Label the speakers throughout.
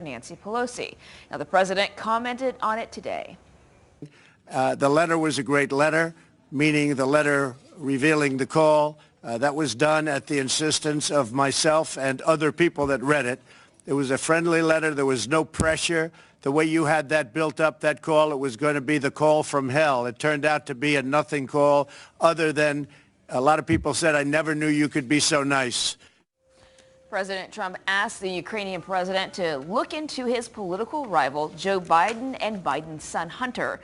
Speaker 1: Nancy Pelosi. Now, the president commented on it today.
Speaker 2: The letter was a great letter, meaning the letter revealing the call. That was done at the insistence of myself and other people that read it. It was a friendly letter. There was no pressure. The way you had that built up, that call, it was going to be the call from hell. It turned out to be a nothing call, other than a lot of people said, I never knew you could be so nice.
Speaker 1: President Trump asked the Ukrainian president to look into his political rival, Joe Biden, and Biden's son, Hunter.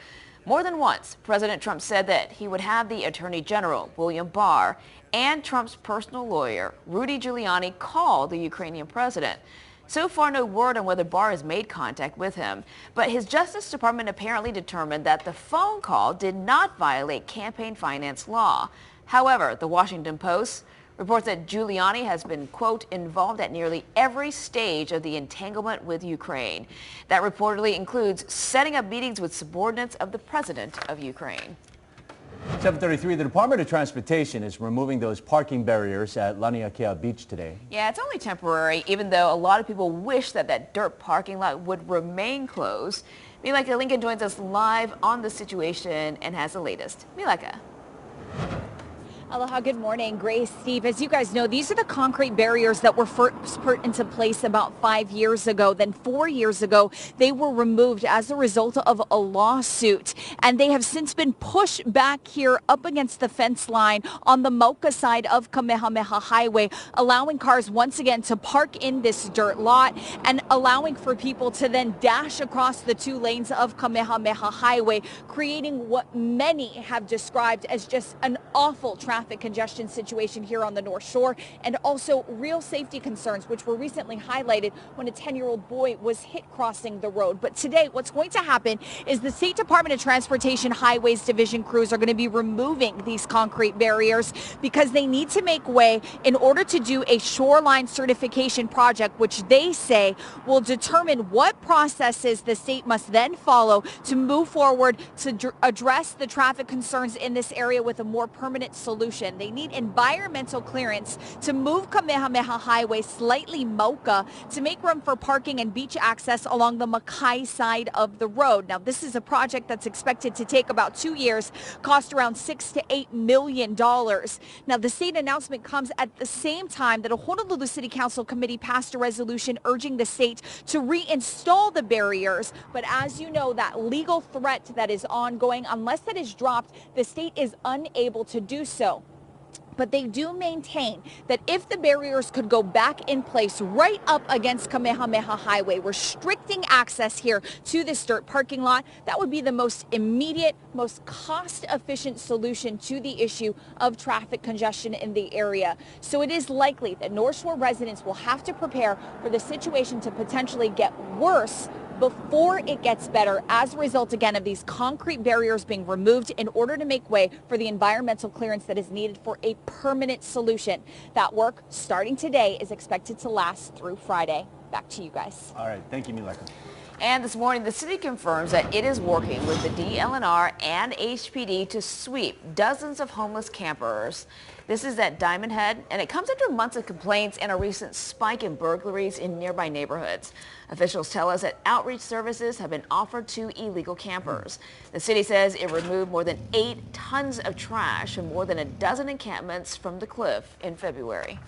Speaker 1: More than once, President Trump said that he would have the Attorney General, William Barr, and Trump's personal lawyer, Rudy Giuliani, call the Ukrainian president. So far, no word on whether Barr has made contact with him, but his Justice Department apparently determined that the phone call did not violate campaign finance law. However, the Washington Post reports that Giuliani has been, quote, involved at nearly every stage of the entanglement with Ukraine. That reportedly includes setting up meetings with subordinates of the president of Ukraine.
Speaker 3: 7:33, the Department of Transportation is removing those parking barriers at Laniakea Beach today.
Speaker 1: Yeah, it's only temporary, even though a lot of people wish that that dirt parking lot would remain closed. Mileka Lincoln joins us live on the situation and has the latest. Mileka.
Speaker 4: Aloha, good morning. Grace, Steve, as you guys know, these are the concrete barriers that were first put into place about 5 years ago. Then 4 years ago, they were removed as a result of a lawsuit. And they have since been pushed back here up against the fence line on the Mauka side of Kamehameha Highway, allowing cars once again to park in this dirt lot and allowing for people to then dash across the 2 lanes of Kamehameha Highway, creating what many have described as just an awful traffic congestion situation here on the North Shore, and also real safety concerns, which were recently highlighted when a 10-year-old boy was hit crossing the road. But today, what's going to happen is the State Department of Transportation Highways Division crews are going to be removing these concrete barriers because they need to make way in order to do a shoreline certification project, which they say will determine what processes the state must then follow to move forward to address the traffic concerns in this area with a more permanent solution. They need environmental clearance to move Kamehameha Highway slightly Mauka to make room for parking and beach access along the Makai side of the road. Now, this is a project that's expected to take about 2 years, cost around $6 to $8 million. Now, the state announcement comes at the same time that a Honolulu City Council committee passed a resolution urging the state to reinstall the barriers. But as you know, that legal threat that is ongoing, unless that is dropped, the state is unable to do so. But they do maintain that if the barriers could go back in place right up against Kamehameha Highway, restricting access here to this dirt parking lot, that would be the most immediate, most cost-efficient solution to the issue of traffic congestion in the area. So it is likely that North Shore residents will have to prepare for the situation to potentially get worse before it gets better as a result, again, of these concrete barriers being removed in order to make way for the environmental clearance that is needed for a permanent solution. That work, starting today, is expected to last through Friday. Back to you guys.
Speaker 3: All right. Thank you, Mileka.
Speaker 1: And this morning, the city confirms that it is working with the DLNR and HPD to sweep dozens of homeless campers. This is at Diamond Head, and it comes after months of complaints and a recent spike in burglaries in nearby neighborhoods. Officials tell us that outreach services have been offered to illegal campers. The city says it removed more than 8 tons of trash from more than a dozen encampments from the cliff in February.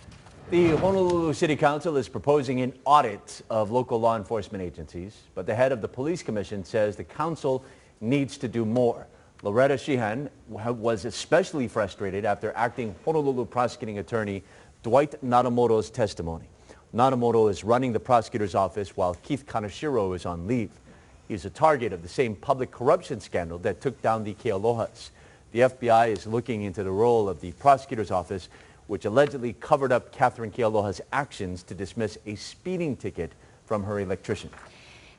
Speaker 3: The Honolulu City Council is proposing an audit of local law enforcement agencies, but the head of the Police Commission says the council needs to do more. Loretta Sheehan was especially frustrated after acting Honolulu prosecuting attorney Dwight Nadamoto's testimony. Nadamoto is running the prosecutor's office while Keith Kaneshiro is on leave. He is a target of the same public corruption scandal that took down the Kealohas. The FBI is looking into the role of the prosecutor's office, which allegedly covered up Catherine Kealoha's actions to dismiss a speeding ticket from her electrician.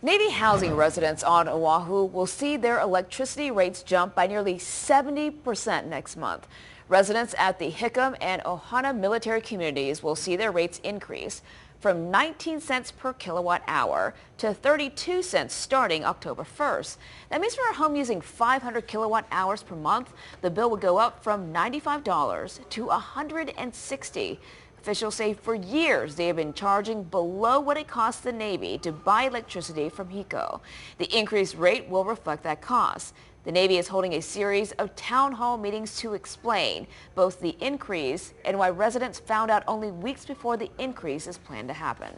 Speaker 1: Navy housing residents on Oahu will see their electricity rates jump by nearly 70% next month. Residents at the Hickam and Ohana military communities will see their rates increase from 19 cents per kilowatt hour to 32 cents starting October 1st. That means for a home using 500 kilowatt hours per month, the bill would go up from $95 to $160. Officials say for years they have been charging below what it costs the Navy to buy electricity from HECO. The increased rate will reflect that cost. The Navy is holding a series of town hall meetings to explain both the increase and why residents found out only weeks before the increase is planned to happen.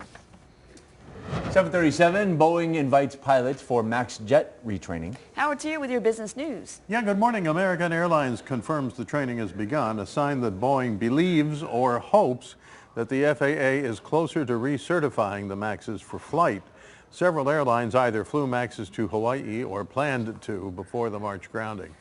Speaker 3: 7:37, Boeing invites pilots for MAX jet retraining.
Speaker 1: Howard's here with your business news.
Speaker 5: Yeah, good morning. American Airlines confirms the training has begun, a sign that Boeing believes or hopes that the FAA is closer to recertifying the MAXs for flight. Several airlines either flew MAXs to Hawaii or planned to before the March grounding.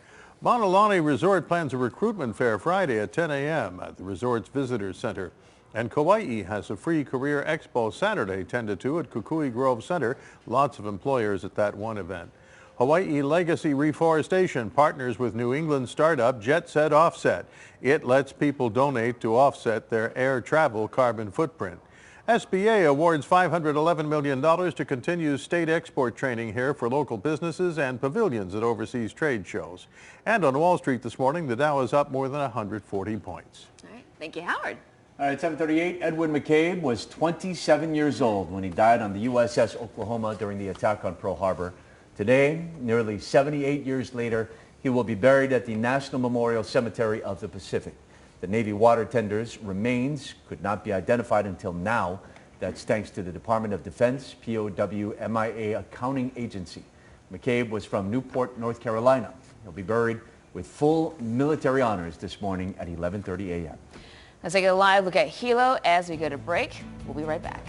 Speaker 5: Maunalani Resort plans a recruitment fair Friday at 10 a.m. at the resort's visitor center. And Kauai has a free career expo Saturday 10 to 2 at Kukui Grove Center. Lots of employers at that one event. Hawaii Legacy Reforestation partners with New England startup Jet Set Offset. It lets people donate to offset their air travel carbon footprint. SBA awards $511 million to continue state export training here for local businesses and pavilions at overseas trade shows. And on Wall Street this morning, the Dow is up more than 140 points.
Speaker 1: All right. Thank you, Howard.
Speaker 3: All right, 7:38, Edwin McCabe was 27 years old when he died on the USS Oklahoma during the attack on Pearl Harbor. Today, nearly 78 years later, he will be buried at the National Memorial Cemetery of the Pacific. The Navy water tender's remains could not be identified until now. That's thanks to the Department of Defense, POW MIA accounting agency. McCabe was from Newport, North Carolina. He'll be buried with full military honors this morning at 11:30 a.m.
Speaker 1: Let's take a live look at Hilo as we go to break. We'll be right back.